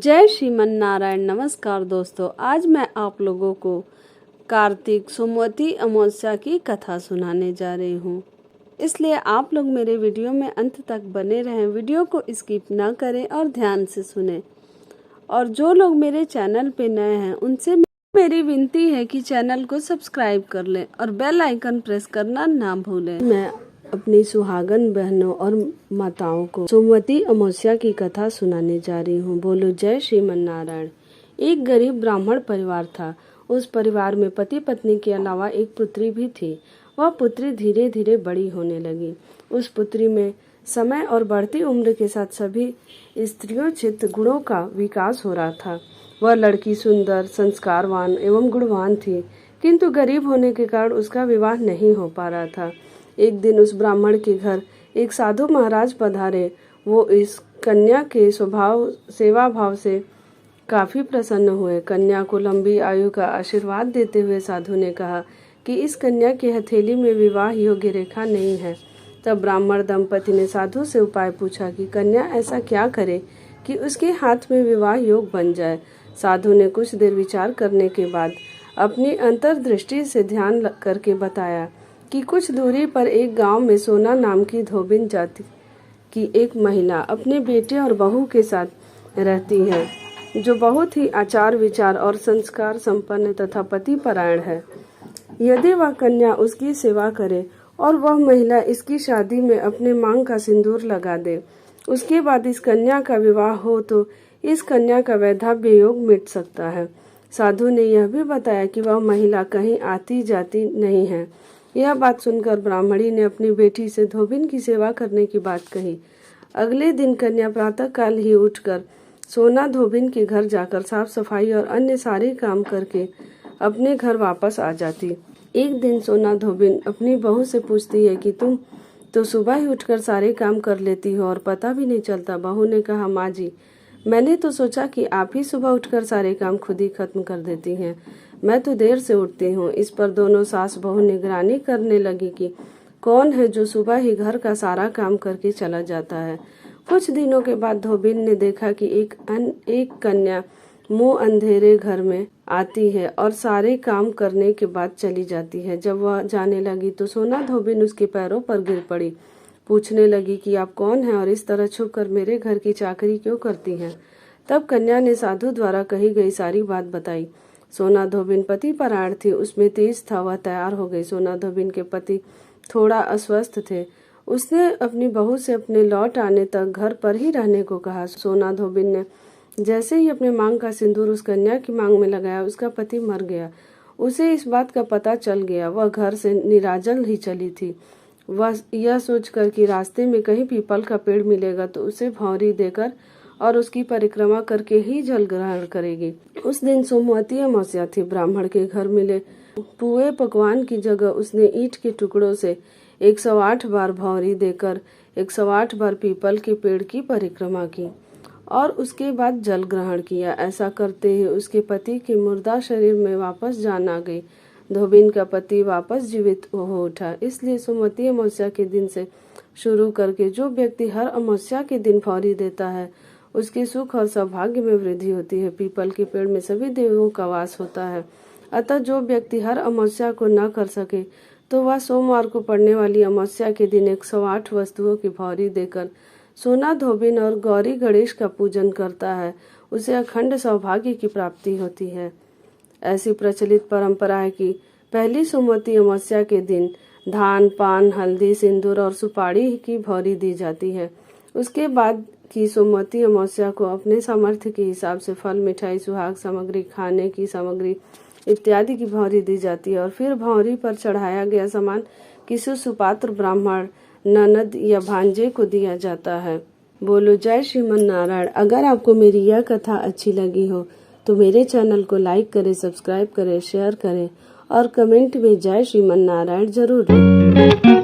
जय श्रीमन नारायण। नमस्कार दोस्तों, आज मैं आप लोगों को कार्तिक सोमवती अमावस्या की कथा सुनाने जा रही हूँ, इसलिए आप लोग मेरे वीडियो में अंत तक बने रहें। वीडियो को स्किप ना करें और ध्यान से सुनें। और जो लोग मेरे चैनल पे नए हैं उनसे मेरी विनती है कि चैनल को सब्सक्राइब कर लें और बेल आइकन प्रेस करना ना भूलें। मैं अपनी सुहागन बहनों और माताओं को सोमवती अमावस्या की कथा सुनाने जा रही हूँ। बोलो जय श्रीमन नारायण। एक गरीब ब्राह्मण परिवार था। उस परिवार में पति पत्नी के अलावा एक पुत्री भी थी। वह पुत्री धीरे धीरे बड़ी होने लगी। उस पुत्री में समय और बढ़ती उम्र के साथ सभी स्त्रियोचित गुणों का विकास हो रहा था। वह लड़की सुंदर, संस्कारवान एवं गुणवान थी, किंतु गरीब होने के कारण उसका विवाह नहीं हो पा रहा था। एक दिन उस ब्राह्मण के घर एक साधु महाराज पधारे। वो इस कन्या के स्वभाव सेवा भाव से काफी प्रसन्न हुए। कन्या को लंबी आयु का आशीर्वाद देते हुए साधु ने कहा कि इस कन्या की हथेली में विवाह योग्य रेखा नहीं है। तब ब्राह्मण दंपति ने साधु से उपाय पूछा कि कन्या ऐसा क्या करे कि उसके हाथ में विवाह योग बन जाए। साधु ने कुछ देर विचार करने के बाद अपनी अंतर्दृष्टि से ध्यान करके बताया कि कुछ दूरी पर एक गांव में सोना नाम की धोबिन जाति की एक महिला अपने बेटे और बहू के साथ रहती है, जो बहुत ही आचार विचार और संस्कार संपन्न तथा पति परायण है। यदि वह कन्या उसकी सेवा करे और वह महिला इसकी शादी में अपने मांग का सिंदूर लगा दे, उसके बाद इस कन्या का विवाह हो तो इस कन्या का वैधव्य योग मिट सकता है। साधु ने यह भी बताया कि वह महिला कहीं आती जाती नहीं है। यह बात सुनकर ब्राह्मणी ने अपनी बेटी से धोबिन की सेवा करने की बात कही। अगले दिन कन्या प्रातः काल ही उठकर सोना धोबिन के घर जाकर साफ सफाई और अन्य सारे काम करके अपने घर वापस आ जाती। एक दिन सोना धोबिन अपनी बहू से पूछती है कि तुम तो सुबह ही उठकर सारे काम कर लेती हो और पता भी नहीं चलता। बहू ने कहा, माँ जी, मैंने तो सोचा कि आप ही सुबह उठकर सारे काम खुद ही खत्म कर देती हैं। मैं तो देर से उठती हूँ। इस पर दोनों सास बहू निगरानी करने लगी कि कौन है जो सुबह ही घर का सारा काम करके चला जाता है। कुछ दिनों के बाद धोबिन ने देखा कि एक कन्या मुंह अंधेरे घर में आती है और सारे काम करने के बाद चली जाती है। जब वह जाने लगी तो सोना धोबिन उसके पैरों पर गिर पड़ी। पूछने लगी कि आप कौन हैं और इस तरह छुप कर मेरे घर की चाकरी क्यों करती हैं। तब कन्या ने साधु द्वारा कही गई सारी बात बताई। सोना धोबिन पति परायण थी, उसमें तेज था, वह तैयार हो गई। सोना धोबिन के पति थोड़ा अस्वस्थ थे। उसने अपनी बहू से अपने लौट आने तक घर पर ही रहने को कहा। सोना धोबिन ने जैसे ही अपने मांग का सिंदूर उस कन्या की मांग में लगाया, उसका पति मर गया। उसे इस बात का पता चल गया। वह घर से निराजल ही चली थी। वह यह सोचकर कि रास्ते में कहीं पीपल का पेड़ मिलेगा तो उसे भौंरी देकर और उसकी परिक्रमा करके ही जल ग्रहण करेगी। उस दिन सोमवती अमावस्या थी। ब्राह्मण के घर मिले पुए पकवान की जगह उसने ईंट के टुकड़ों से 108 बार भौंरी देकर 108 बार पीपल के पेड़ की परिक्रमा की और उसके बाद जल ग्रहण किया। ऐसा करते ही उसके पति के मुर्दा शरीर में वापस जान आ गई। धोबिन का पति वापस जीवित हो उठा। इसलिए सोमवती अमावस्या के दिन से शुरू करके जो व्यक्ति हर अमावस्या के दिन भौंरी देता है, उसके सुख और सौभाग्य में वृद्धि होती है। पीपल के पेड़ में सभी देवों का वास होता है। अतः जो व्यक्ति हर अमावस्या को न कर सके तो वह सोमवार को पड़ने वाली अमावस्या के दिन 108 वस्तुओं की भौंरी देकर सोना धोबिन और गौरी गणेश का पूजन करता है, उसे अखंड सौभाग्य की प्राप्ति होती है। ऐसी प्रचलित परंपरा है कि पहली सोमवती अमावस्या के दिन धान, पान, हल्दी, सिंदूर और सुपारी की भौंरी दी जाती है। उसके बाद की सोमवती अमावस्या को अपने सामर्थ्य के हिसाब से फल, मिठाई, सुहाग सामग्री, खाने की सामग्री इत्यादि की भौंरी दी जाती है और फिर भौंरी पर चढ़ाया गया सामान किसी सुपात्र ब्राह्मण, ननद या भांजे को दिया जाता है। बोलो जय श्रीमन नारायण। अगर आपको मेरी यह कथा अच्छी लगी हो तो मेरे चैनल को लाइक करें, सब्सक्राइब करें, शेयर करें और कमेंट में जय श्रीमन नारायण जरूर लिखें।